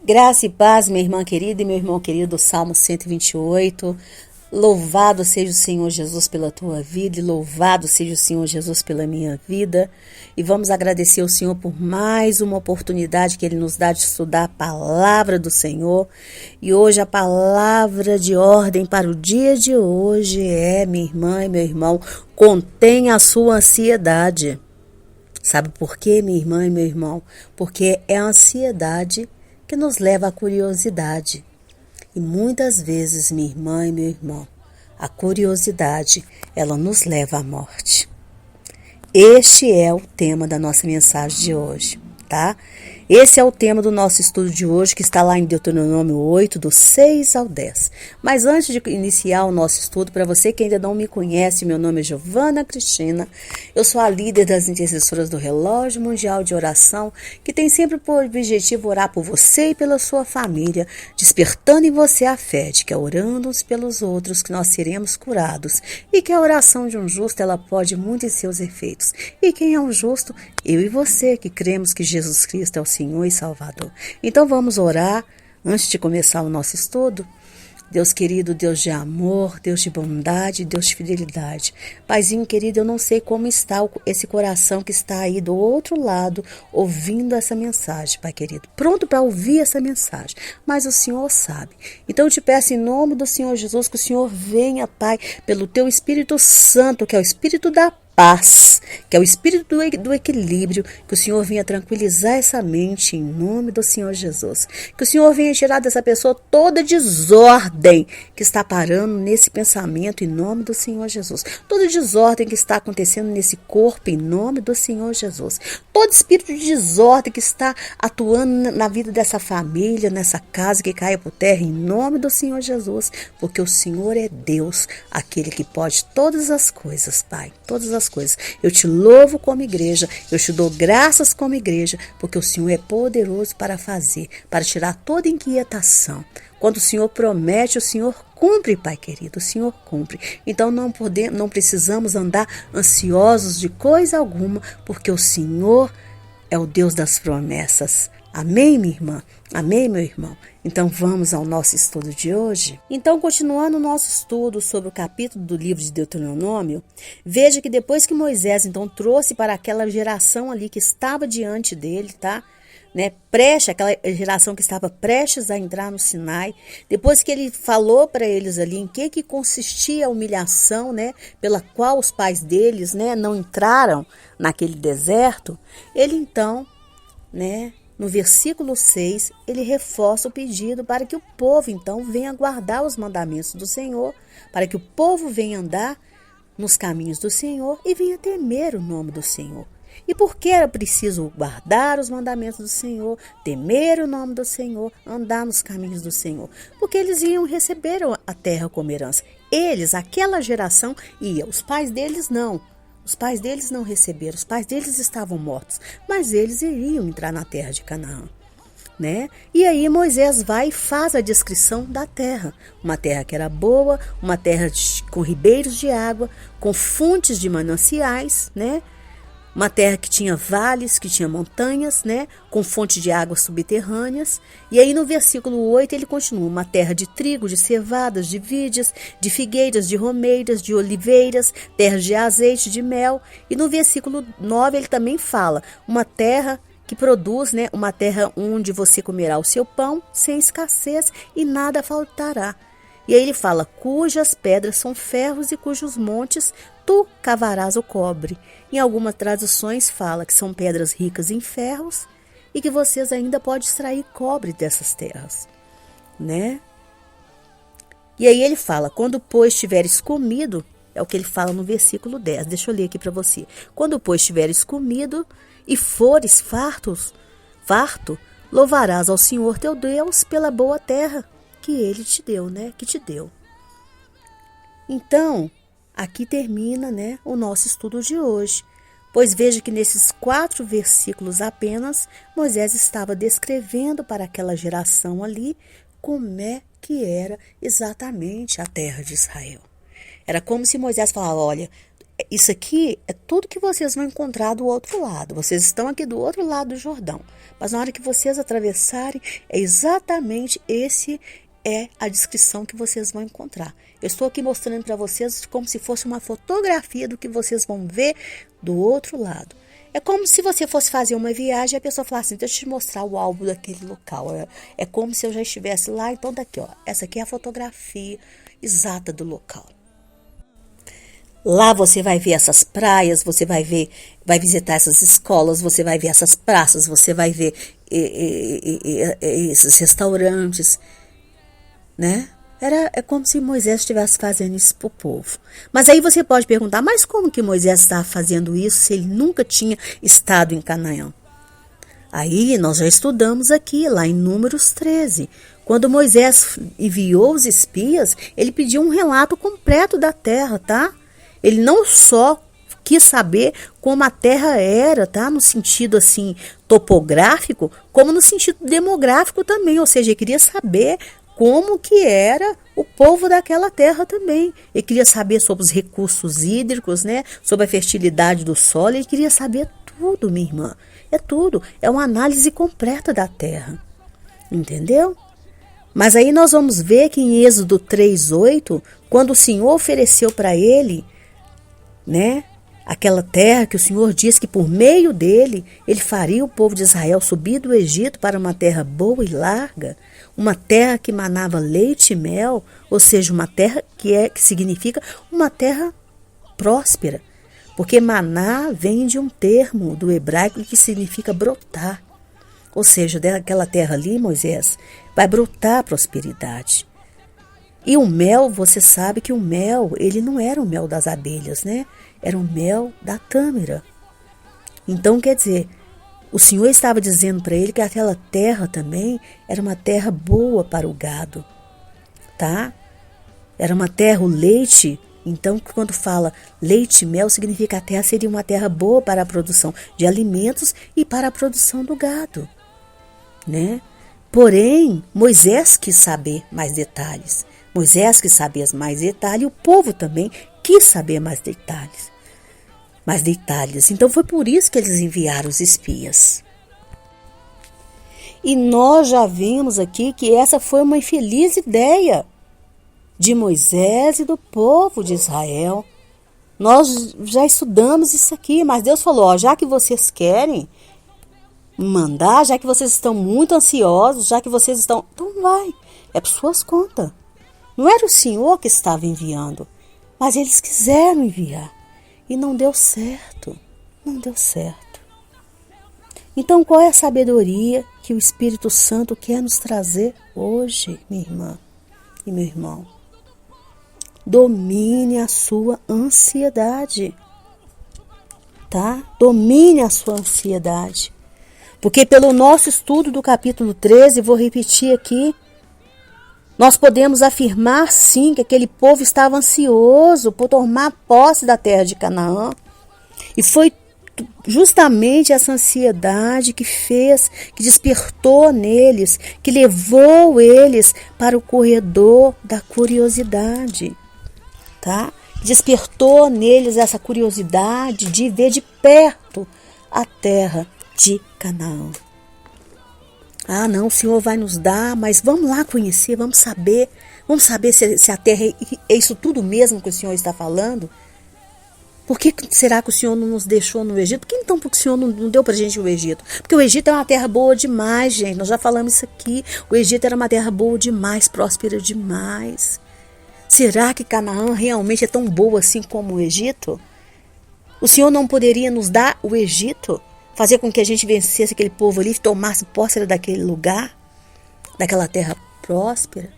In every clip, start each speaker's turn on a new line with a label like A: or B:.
A: Graça e paz, minha irmã querida e meu irmão querido, do Salmo 128. Louvado seja o Senhor Jesus pela tua vida e louvado seja o Senhor Jesus pela minha vida. E vamos agradecer ao Senhor por mais uma oportunidade que Ele nos dá de estudar a palavra do Senhor. E hoje a palavra de ordem para o dia de hoje é, minha irmã e meu irmão, contém a sua ansiedade. Sabe por quê, minha irmã e meu irmão? Porque é a ansiedade que nos leva à curiosidade. E muitas vezes, minha irmã e meu irmão, a curiosidade, ela nos leva à morte. Este é o tema da nossa mensagem de hoje, tá? Esse é o tema do nosso estudo de hoje, que está lá em Deuteronômio 8, do 6 ao 10. Mas antes de iniciar o nosso estudo, para você que ainda não me conhece, meu nome é Giovana Cristina, eu sou a líder das intercessoras do Relógio Mundial de Oração, que tem sempre por objetivo orar por você e pela sua família, despertando em você a fé de que é orando uns pelos outros que nós seremos curados, e que a oração de um justo, ela pode muito em seus efeitos. E quem é um justo? Eu e você, que cremos que Jesus Cristo é o Senhor e Salvador. Então vamos orar antes de começar o nosso estudo. Deus querido, Deus de amor, Deus de bondade, Deus de fidelidade. Paizinho querido, eu não sei como está esse coração que está aí do outro lado, ouvindo essa mensagem, Pai querido. Pronto para ouvir essa mensagem, mas o Senhor sabe. Então eu te peço em nome do Senhor Jesus, que o Senhor venha, Pai, pelo teu Espírito Santo, que é o Espírito da paz, que é o espírito do equilíbrio, que o Senhor venha tranquilizar essa mente em nome do Senhor Jesus, que o Senhor venha tirar dessa pessoa toda desordem que está parando nesse pensamento em nome do Senhor Jesus, toda desordem que está acontecendo nesse corpo em nome do Senhor Jesus, todo espírito de desordem que está atuando na vida dessa família, nessa casa, que caia por terra em nome do Senhor Jesus, porque o Senhor é Deus, aquele que pode todas as coisas, Pai, todas as coisas. Eu te louvo como igreja, eu te dou graças como igreja, porque o Senhor é poderoso para fazer, para tirar toda inquietação. Quando o Senhor promete, o Senhor cumpre, Pai querido, o Senhor cumpre. Então não precisamos andar ansiosos de coisa alguma, porque o Senhor é o Deus das promessas. Amém, minha irmã? Amém, meu irmão? Então vamos ao nosso estudo de hoje? Então, continuando o nosso estudo sobre o capítulo do livro de Deuteronômio, veja que depois que Moisés então trouxe para aquela geração ali que estava diante dele, tá? Aquela geração que estava prestes a entrar no Sinai, depois que ele falou para eles ali em que consistia a humilhação, pela qual os pais deles, não entraram naquele deserto, ele então, no versículo 6, ele reforça o pedido para que o povo, então, venha guardar os mandamentos do Senhor, para que o povo venha andar nos caminhos do Senhor e venha temer o nome do Senhor. E por que era preciso guardar os mandamentos do Senhor, temer o nome do Senhor, andar nos caminhos do Senhor? Porque eles iam receber a terra como herança. Eles, aquela geração, ia. Os pais deles não. Os pais deles não receberam, os pais deles estavam mortos, mas eles iriam entrar na terra de Canaã, E aí Moisés vai e faz a descrição da terra, uma terra que era boa, uma terra com ribeiros de água, com fontes de mananciais, Uma terra que tinha vales, que tinha montanhas, com fonte de águas subterrâneas. E aí no versículo 8 ele continua, uma terra de trigo, de cevadas, de vides, de figueiras, de romeiras, de oliveiras, terra de azeite, de mel. E no versículo 9 ele também fala, uma terra que produz, uma terra onde você comerá o seu pão sem escassez e nada faltará. E aí ele fala, cujas pedras são ferros e cujos montes tu cavarás o cobre. Em algumas traduções fala que são pedras ricas em ferros e que vocês ainda podem extrair cobre dessas terras, E aí ele fala, quando pois tiveres comido, é o que ele fala no versículo 10, deixa eu ler aqui para você. Quando pois tiveres comido e fores farto, louvarás ao Senhor teu Deus pela boa terra que ele te deu, que te deu. Então, aqui termina, o nosso estudo de hoje, pois veja que nesses 4 versículos apenas, Moisés estava descrevendo para aquela geração ali como é que era exatamente a terra de Israel. Era como se Moisés falava, olha, isso aqui é tudo que vocês vão encontrar do outro lado. Vocês estão aqui do outro lado do Jordão. Mas na hora que vocês atravessarem, é exatamente esse é a descrição que vocês vão encontrar. Eu estou aqui mostrando para vocês como se fosse uma fotografia do que vocês vão ver do outro lado. É como se você fosse fazer uma viagem e a pessoa falasse assim, deixa eu te mostrar o álbum daquele local. É como se eu já estivesse lá, então daqui, ó. Essa aqui é a fotografia exata do local. Lá você vai ver essas praias, você vai visitar essas escolas, você vai ver essas praças, você vai ver esses restaurantes, né? É como se Moisés estivesse fazendo isso para o povo. Mas aí você pode perguntar, mas como que Moisés estava fazendo isso se ele nunca tinha estado em Canaã? Aí nós já estudamos aqui, lá em Números 13. Quando Moisés enviou os espias, ele pediu um relato completo da terra, tá? Ele não só quis saber como a terra era, tá? No sentido assim topográfico, como no sentido demográfico também. Ou seja, ele queria saber como que era o povo daquela terra também. Ele queria saber sobre os recursos hídricos, né? Sobre a fertilidade do solo. Ele queria saber tudo, minha irmã. É tudo. É uma análise completa da terra. Entendeu? Mas aí nós vamos ver que em Êxodo 3:8, quando o Senhor ofereceu para ele, né, aquela terra que o Senhor disse que por meio dele, ele faria o povo de Israel subir do Egito para uma terra boa e larga, uma terra que manava leite e mel, ou seja, uma terra que significa uma terra próspera, porque maná vem de um termo do hebraico que significa brotar, ou seja, daquela terra ali, Moisés, vai brotar prosperidade. E o mel, você sabe que o mel, ele não era o mel das abelhas, né? Era o mel da tâmara. Então, quer dizer, o Senhor estava dizendo para ele que aquela terra também era uma terra boa para o gado, tá? Era uma terra, o leite. Então, quando fala leite e mel, significa que a terra seria uma terra boa para a produção de alimentos e para a produção do gado, né? Porém, Moisés quis saber mais detalhes. Moisés quis saber mais detalhes e o povo também quis saber mais detalhes. Então foi por isso que eles enviaram os espias. E nós já vimos aqui que essa foi uma infeliz ideia de Moisés e do povo de Israel. Nós já estudamos isso aqui, mas Deus falou, ó, já que vocês querem mandar, já que vocês estão muito ansiosos, já que vocês estão... Então vai, é por suas contas. Não era o Senhor que estava enviando, mas eles quiseram enviar. E não deu certo. Não deu certo. Então, qual é a sabedoria que o Espírito Santo quer nos trazer hoje, minha irmã e meu irmão? Domine a sua ansiedade. Tá? Domine a sua ansiedade. Porque pelo nosso estudo do capítulo 13, vou repetir aqui, nós podemos afirmar sim que aquele povo estava ansioso por tomar posse da terra de Canaã. E foi justamente essa ansiedade que despertou neles, que levou eles para o corredor da curiosidade, tá? Despertou neles essa curiosidade de ver de perto a terra de Canaã. Ah, não, o Senhor vai nos dar, mas vamos lá conhecer, vamos saber se a terra é isso tudo mesmo que o Senhor está falando. Por que será que o Senhor não nos deixou no Egito? Por que então o Senhor não deu pra gente o Egito? Porque o Egito é uma terra boa demais, gente, nós já falamos isso aqui. O Egito era uma terra boa demais, próspera demais. Será que Canaã realmente é tão boa assim como o Egito? O Senhor não poderia nos dar o Egito? Fazer com que a gente vencesse aquele povo ali, tomasse posse daquele lugar, daquela terra próspera.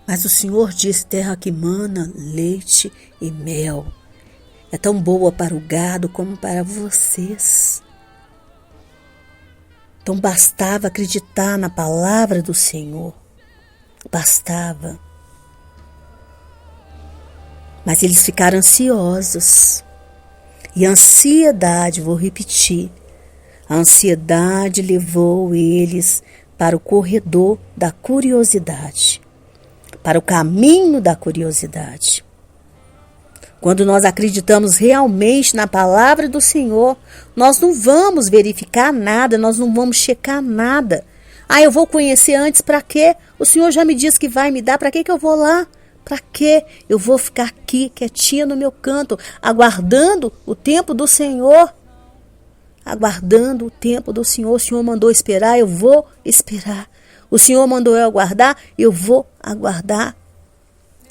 A: Mas o Senhor disse, terra que mana leite e mel. É tão boa para o gado como para vocês. Então bastava acreditar na palavra do Senhor. Bastava. Mas eles ficaram ansiosos. E a ansiedade, vou repetir, a ansiedade levou eles para o corredor da curiosidade, para o caminho da curiosidade. Quando nós acreditamos realmente na palavra do Senhor, nós não vamos verificar nada, nós não vamos checar nada. Ah, eu vou conhecer antes para quê? O Senhor já me disse que vai me dar, para que eu vou lá? Para quê? Eu vou ficar aqui, quietinha no meu canto, aguardando o tempo do Senhor. Aguardando o tempo do Senhor. O Senhor mandou esperar, eu vou esperar. O Senhor mandou eu aguardar, eu vou aguardar.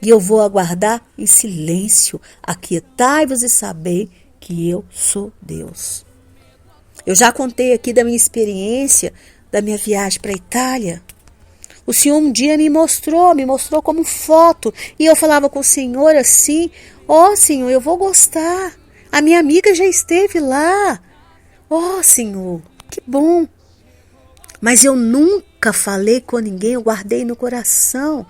A: E eu vou aguardar em silêncio. Aquietai-vos e sabei que eu sou Deus. Eu já contei aqui da minha experiência, da minha viagem para a Itália. O Senhor um dia me mostrou como foto. E eu falava com o Senhor assim, Senhor, eu vou gostar. A minha amiga já esteve lá. Senhor, que bom. Mas eu nunca falei com ninguém, eu guardei no coração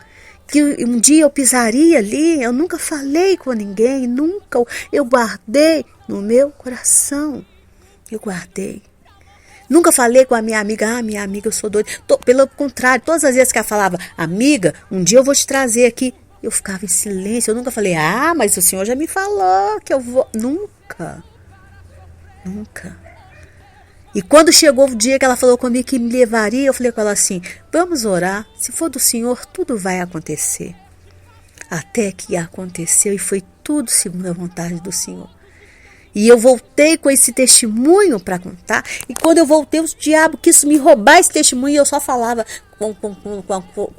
A: que um dia eu pisaria ali. Eu nunca falei com ninguém, nunca. Eu guardei no meu coração. Eu guardei. Nunca falei com a minha amiga, minha amiga, eu sou doida. Pelo contrário, todas as vezes que ela falava, amiga, um dia eu vou te trazer aqui, eu ficava em silêncio. Eu nunca falei, mas o Senhor já me falou que eu vou. Nunca. E quando chegou o dia que ela falou comigo que me levaria, eu falei com ela assim, vamos orar, se for do Senhor, tudo vai acontecer. Até que aconteceu e foi tudo segundo a vontade do Senhor. E eu voltei com esse testemunho para contar. E quando eu voltei, o diabo quis me roubar esse testemunho. E eu só falava com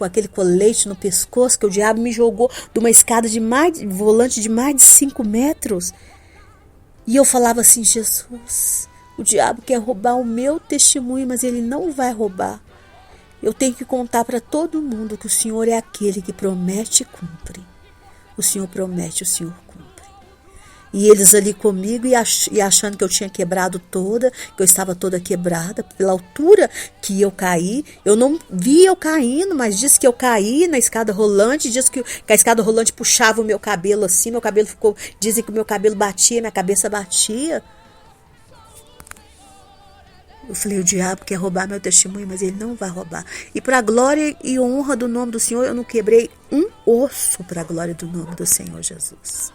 A: aquele colete no pescoço, que o diabo me jogou de uma escada volante de mais de 5 metros. E eu falava assim, Jesus, o diabo quer roubar o meu testemunho, mas ele não vai roubar. Eu tenho que contar para todo mundo que o Senhor é aquele que promete e cumpre. O Senhor promete, o Senhor cumpre. E eles ali comigo e achando que eu tinha quebrado toda, que eu estava toda quebrada pela altura que eu caí. Eu não vi eu caindo, mas disse que eu caí na escada rolante, disse que a escada rolante puxava o meu cabelo assim, meu cabelo ficou, dizem que o meu cabelo batia, minha cabeça batia. Eu falei, o diabo quer roubar meu testemunho, mas ele não vai roubar. E para a glória e honra do nome do Senhor, eu não quebrei um osso para a glória do nome do Senhor Jesus.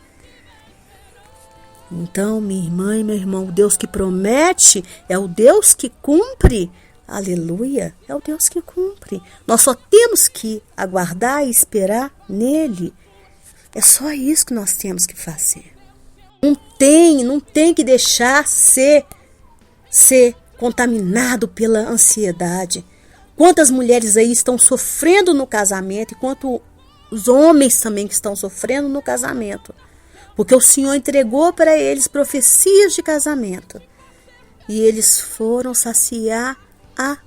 A: Então, minha irmã e meu irmão, o Deus que promete é o Deus que cumpre. Aleluia, é o Deus que cumpre. Nós só temos que aguardar e esperar nele. É só isso que nós temos que fazer. Não tem que deixar ser contaminado pela ansiedade. Quantas mulheres aí estão sofrendo no casamento, enquanto os homens também que estão sofrendo no casamento. Porque o Senhor entregou para eles profecias de casamento. E eles foram saciar a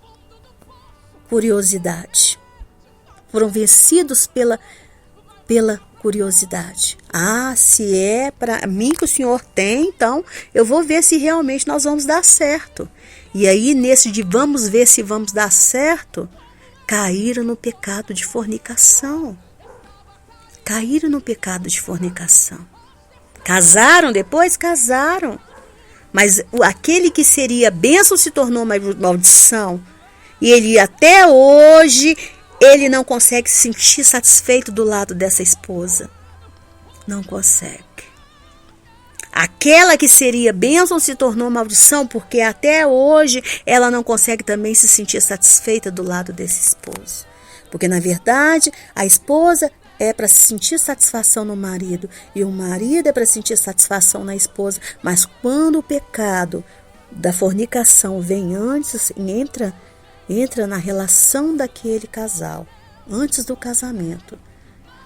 A: curiosidade. Foram vencidos pela curiosidade. Se é para mim que o Senhor tem, então eu vou ver se realmente nós vamos dar certo. E aí, nesse de vamos ver se vamos dar certo, caíram no pecado de fornicação. Caíram no pecado de fornicação. Casaram depois? Casaram. Mas aquele que seria bênção se tornou uma maldição. E ele até hoje, ele não consegue se sentir satisfeito do lado dessa esposa. Não consegue. Aquela que seria bênção se tornou maldição, porque até hoje ela não consegue também se sentir satisfeita do lado desse esposo. Porque na verdade a esposa é para sentir satisfação no marido e o marido é para sentir satisfação na esposa. Mas quando o pecado da fornicação vem antes, entra na relação daquele casal, antes do casamento,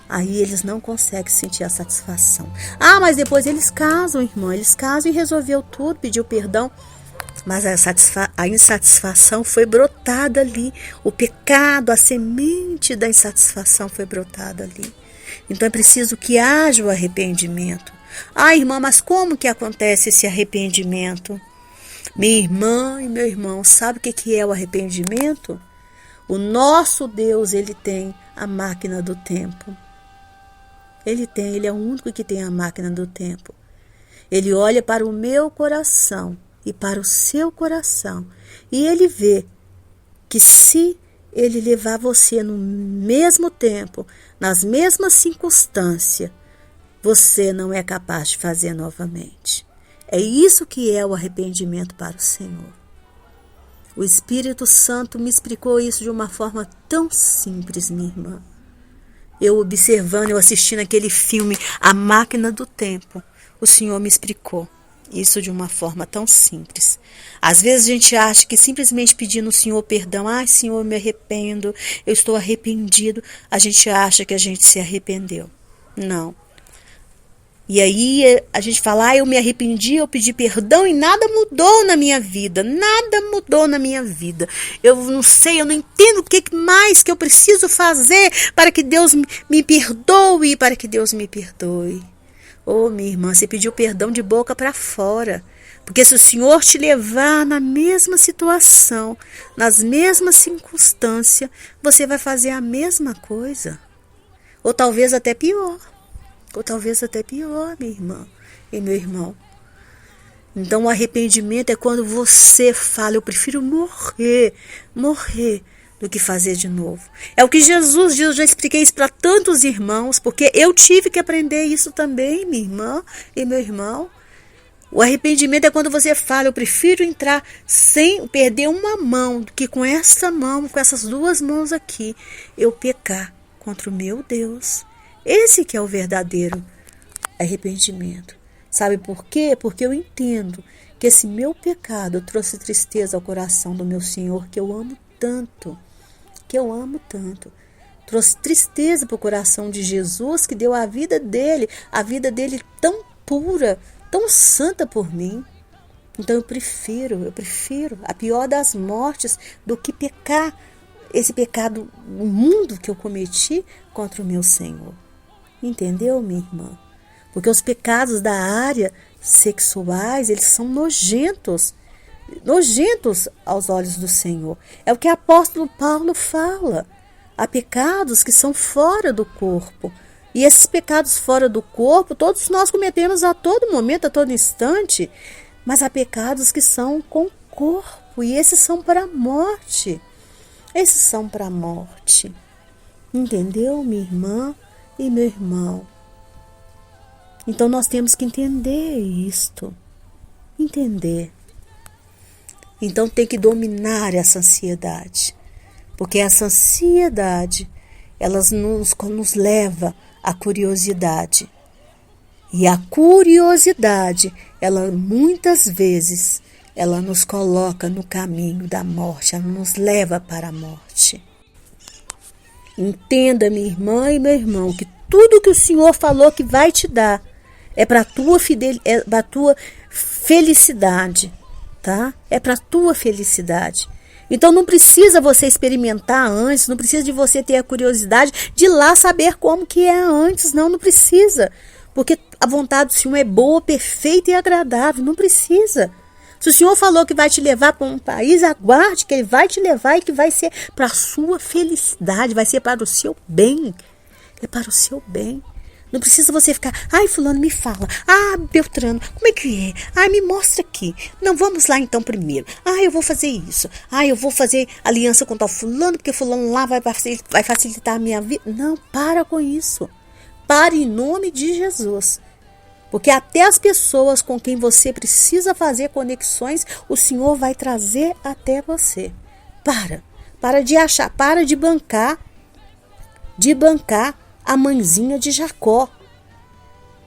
A: aí eles não conseguem sentir a satisfação. Mas depois eles casam, irmã, eles casam e resolveu tudo, pediu perdão. Mas a insatisfação foi brotada ali. O pecado, a semente da insatisfação foi brotada ali. Então é preciso que haja o arrependimento. Irmã, mas como que acontece esse arrependimento? Minha irmã e meu irmão, sabe o que é o arrependimento? O nosso Deus, ele tem a máquina do tempo. Ele é o único que tem a máquina do tempo. Ele olha para o meu coração e para o seu coração. E ele vê que se ele levar você no mesmo tempo, nas mesmas circunstâncias, você não é capaz de fazer novamente. É isso que é o arrependimento para o Senhor. O Espírito Santo me explicou isso de uma forma tão simples, minha irmã. Eu observando, eu assistindo aquele filme A Máquina do Tempo, o Senhor me explicou isso de uma forma tão simples. Às vezes a gente acha que simplesmente pedindo ao Senhor perdão, ai Senhor, eu me arrependo, eu estou arrependido, a gente acha que a gente se arrependeu. Não. E aí a gente fala, eu me arrependi, eu pedi perdão e nada mudou na minha vida. Nada mudou na minha vida. Eu não sei, eu não entendo o que mais que eu preciso fazer para que Deus me perdoe, para que Deus me perdoe. Ô, minha irmã, você pediu perdão de boca para fora. Porque se o Senhor te levar na mesma situação, nas mesmas circunstâncias, você vai fazer a mesma coisa. Ou talvez até pior. Ou talvez até pior, minha irmã e meu irmão. Então o arrependimento é quando você fala, eu prefiro morrer do que fazer de novo. É o que Jesus diz, eu já expliquei isso para tantos irmãos, porque eu tive que aprender isso também, minha irmã e meu irmão. O arrependimento é quando você fala, eu prefiro entrar sem perder uma mão, do que com essa mão, com essas duas mãos aqui, eu pecar contra o meu Deus. Esse que é o verdadeiro arrependimento. Sabe por quê? Porque eu entendo que esse meu pecado trouxe tristeza ao coração do meu Senhor, que eu amo tanto. Trouxe tristeza para o coração de Jesus, que deu a vida dele tão pura, tão santa por mim. Então eu prefiro a pior das mortes do que pecar, esse pecado imundo que eu cometi contra o meu Senhor. Entendeu, minha irmã? Porque os pecados da área sexuais, eles são nojentos aos olhos do Senhor. É o que o apóstolo Paulo fala. Há pecados que são fora do corpo. E esses pecados fora do corpo, todos nós cometemos a todo momento, a todo instante. Mas há pecados que são com o corpo. E esses são para a morte. Entendeu, minha irmã e meu irmão? Então nós temos que entender isto. Então tem que dominar essa ansiedade. Porque essa ansiedade, ela nos leva à curiosidade. E a curiosidade, ela muitas vezes, ela nos coloca no caminho da morte, ela nos leva para a morte. Entenda, minha irmã e meu irmão, que tudo que o Senhor falou que vai te dar é para a tua felicidade, tá? É para a tua felicidade. Então não precisa você experimentar antes, não precisa de você ter a curiosidade de ir lá saber como que é antes, não precisa. Porque a vontade do Senhor é boa, perfeita e agradável, não precisa. Se o Senhor falou que vai te levar para um país, aguarde que Ele vai te levar e que vai ser para a sua felicidade, vai ser para o seu bem. É para o seu bem. Não precisa você ficar, fulano, me fala. Beltrano, como é que é? Me mostra aqui. Não, vamos lá então primeiro. Eu vou fazer isso. Eu vou fazer aliança com tal fulano, porque fulano lá vai facilitar a minha vida. Não, para com isso. Para em nome de Jesus. Porque até as pessoas com quem você precisa fazer conexões, o Senhor vai trazer até você. Para de achar, para de bancar a mãezinha de Jacó,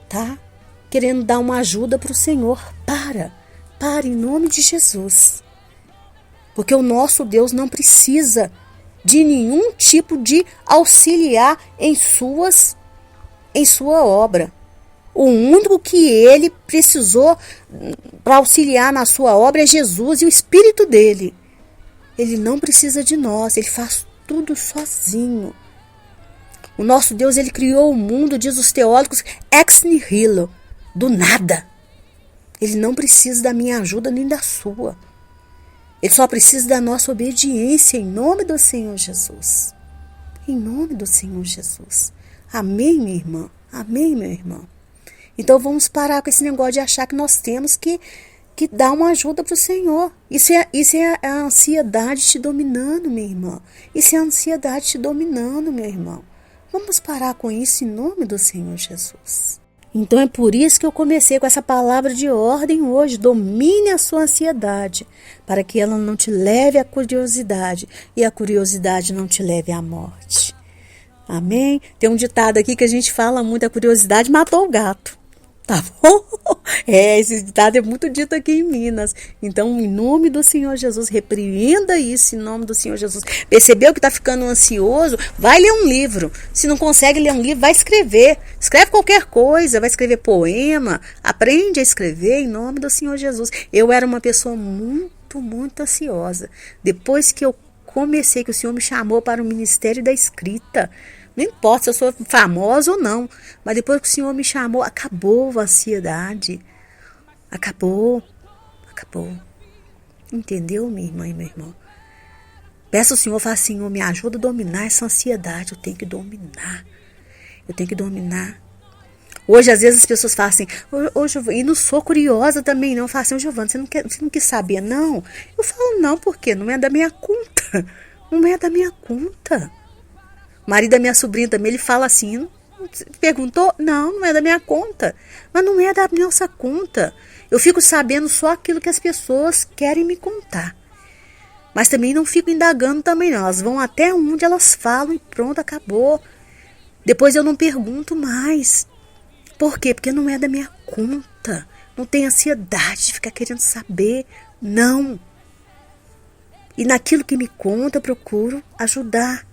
A: tá? Querendo dar uma ajuda para o Senhor. Para em nome de Jesus. Porque o nosso Deus não precisa de nenhum tipo de auxiliar em sua obra. O único que Ele precisou para auxiliar na sua obra é Jesus e o Espírito dele. Ele não precisa de nós, Ele faz tudo sozinho. O nosso Deus, Ele criou o mundo, diz os teólogos, ex nihilo, do nada. Ele não precisa da minha ajuda nem da sua. Ele só precisa da nossa obediência em nome do Senhor Jesus. Em nome do Senhor Jesus. Amém, minha irmã? Amém, meu irmão? Então vamos parar com esse negócio de achar que nós temos que dar uma ajuda para o Senhor. Isso é a ansiedade te dominando, minha irmã. Isso é a ansiedade te dominando, meu irmão. Vamos parar com isso em nome do Senhor Jesus. Então é por isso que eu comecei com essa palavra de ordem hoje. Domine a sua ansiedade, para que ela não te leve à curiosidade e a curiosidade não te leve à morte. Amém? Tem um ditado aqui que a gente fala muito: a curiosidade matou o gato. Tá bom? Esse ditado é muito dito aqui em Minas. Então, em nome do Senhor Jesus, repreenda isso em nome do Senhor Jesus. Percebeu que está ficando ansioso? Vai ler um livro. Se não consegue ler um livro, vai escrever. Escreve qualquer coisa, vai escrever poema. Aprende a escrever em nome do Senhor Jesus. Eu era uma pessoa muito ansiosa. Depois que eu comecei, que o Senhor me chamou para o ministério da escrita, não importa se eu sou famosa ou não, mas depois que o Senhor me chamou, acabou a ansiedade. Acabou. Entendeu, minha irmã e meu irmão? Peça ao Senhor, fala: Senhor, me ajuda a dominar essa ansiedade. Eu tenho que dominar. Hoje, às vezes, as pessoas falam assim: e não sou curiosa também, não. Fala assim: Giovana, você não quis saber, não? Eu falo: não, porque não é da minha conta. Não é da minha conta. O marido da minha sobrinha também, ele fala assim: perguntou? Não é da minha conta. Mas não é da nossa conta. Eu fico sabendo só aquilo que as pessoas querem me contar. Mas também não fico indagando também, não. Elas vão até onde elas falam e pronto, acabou. Depois eu não pergunto mais. Por quê? Porque não é da minha conta. Não tenho ansiedade de ficar querendo saber. Não. E naquilo que me conta, eu procuro ajudar.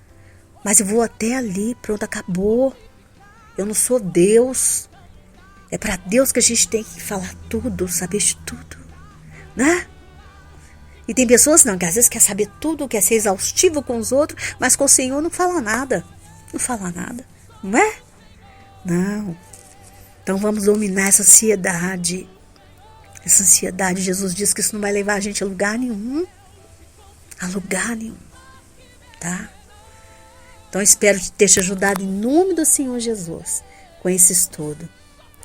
A: Mas eu vou até ali, pronto, acabou. Eu não sou Deus. É para Deus que a gente tem que falar tudo, saber de tudo, né? E tem pessoas não, que às vezes quer saber tudo, quer ser exaustivo com os outros, mas com o Senhor não fala nada. Não é? Não. Então vamos dominar essa ansiedade. Jesus diz que isso não vai levar a gente a lugar nenhum. Tá? Então, espero ter te ajudado em nome do Senhor Jesus com esse estudo.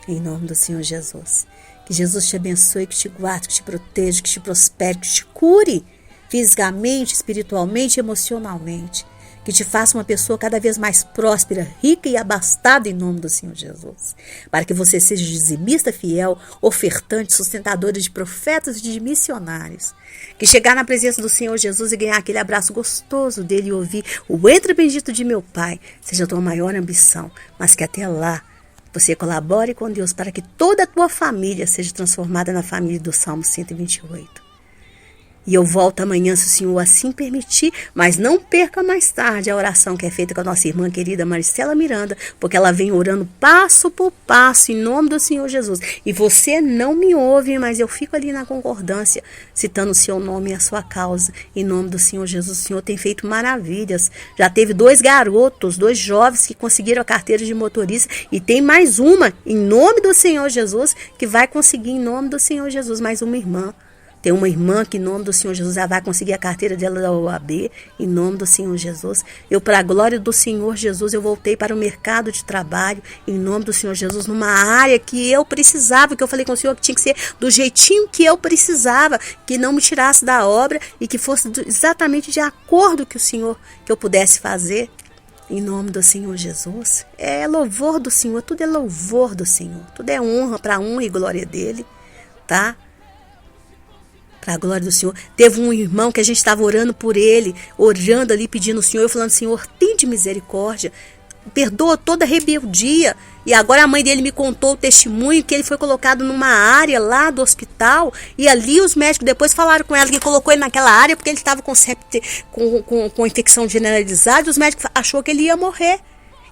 A: Em nome do Senhor Jesus. Que Jesus te abençoe, que te guarde, que te proteja, que te prospere, que te cure fisicamente, espiritualmente, emocionalmente. Que te faça uma pessoa cada vez mais próspera, rica e abastada em nome do Senhor Jesus. Para que você seja dizimista fiel, ofertante, sustentadora de profetas e de missionários. Que chegar na presença do Senhor Jesus e ganhar aquele abraço gostoso dele e ouvir o entre bendito de meu Pai seja a tua maior ambição. Mas que até lá você colabore com Deus para que toda a tua família seja transformada na família do Salmo 128. E eu volto amanhã, se o Senhor assim permitir, mas não perca mais tarde a oração que é feita com a nossa irmã querida Maricela Miranda, porque ela vem orando passo por passo em nome do Senhor Jesus. E você não me ouve, mas eu fico ali na concordância, citando o seu nome e a sua causa, em nome do Senhor Jesus. O Senhor tem feito maravilhas. Já teve 2 garotos, 2 jovens que conseguiram a carteira de motorista, e tem mais uma, em nome do Senhor Jesus, que vai conseguir em nome do Senhor Jesus, mais uma irmã. Tem uma irmã que, em nome do Senhor Jesus, já vai conseguir a carteira dela da OAB, em nome do Senhor Jesus. Eu, para a glória do Senhor Jesus, eu voltei para o mercado de trabalho, em nome do Senhor Jesus, numa área que eu precisava, que eu falei com o Senhor que tinha que ser do jeitinho que eu precisava, que não me tirasse da obra e que fosse exatamente de acordo com o Senhor, que eu pudesse fazer, em nome do Senhor Jesus. É louvor do Senhor, tudo é louvor do Senhor, tudo é honra para honra e glória dele, tá? Para a glória do Senhor. Teve um irmão que a gente estava orando por ele, orando ali, pedindo ao Senhor, eu falando: Senhor, tem de misericórdia, perdoa toda a rebeldia. E agora a mãe dele me contou o testemunho que ele foi colocado numa área lá do hospital, e ali os médicos depois falaram com ela que colocou ele naquela área porque ele estava com infecção generalizada, e os médicos achou que ele ia morrer.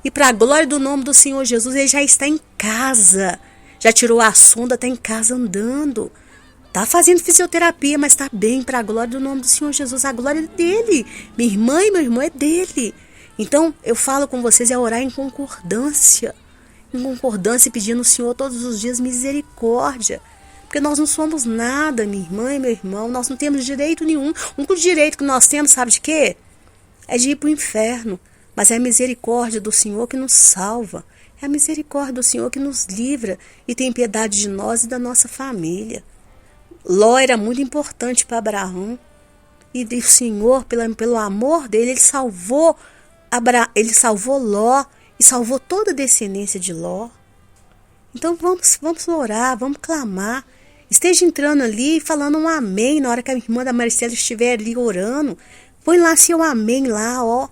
A: E para a glória do nome do Senhor Jesus, ele já está em casa, já tirou a sonda, está em casa andando. Está fazendo fisioterapia, mas está bem, para a glória do nome do Senhor Jesus. A glória é dele. Minha irmã e meu irmão é dele. Então, eu falo com vocês, é orar em concordância. Em concordância, pedindo ao Senhor todos os dias misericórdia. Porque nós não somos nada, minha irmã e meu irmão. Nós não temos direito nenhum. O único direito que nós temos, sabe de quê? É de ir para o inferno. Mas é a misericórdia do Senhor que nos salva. É a misericórdia do Senhor que nos livra e tem piedade de nós e da nossa família. Ló era muito importante para Abraão, e o Senhor, pelo amor dele, ele salvou Ló e salvou toda a descendência de Ló. Então vamos orar, vamos clamar. Esteja entrando ali e falando um amém na hora que a irmã da Maricela estiver ali orando. Põe lá seu amém lá, ó.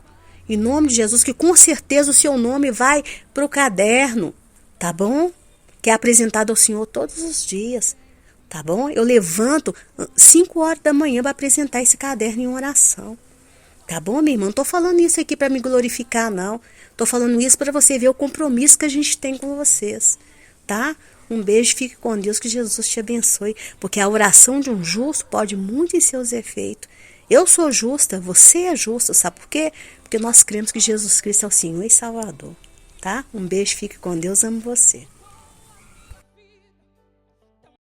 A: Em nome de Jesus, que com certeza o seu nome vai para o caderno, tá bom? Que é apresentado ao Senhor todos os dias, tá bom? Eu levanto 5 horas da manhã para apresentar esse caderno em oração. Tá bom, minha irmã? Não tô falando isso aqui para me glorificar, não. Tô falando isso para você ver o compromisso que a gente tem com vocês, tá? Um beijo, fique com Deus, que Jesus te abençoe, porque a oração de um justo pode muito em seus efeitos. Eu sou justa, você é justo, sabe por quê? Porque nós cremos que Jesus Cristo é o Senhor e Salvador, tá? Um beijo, fique com Deus, amo você.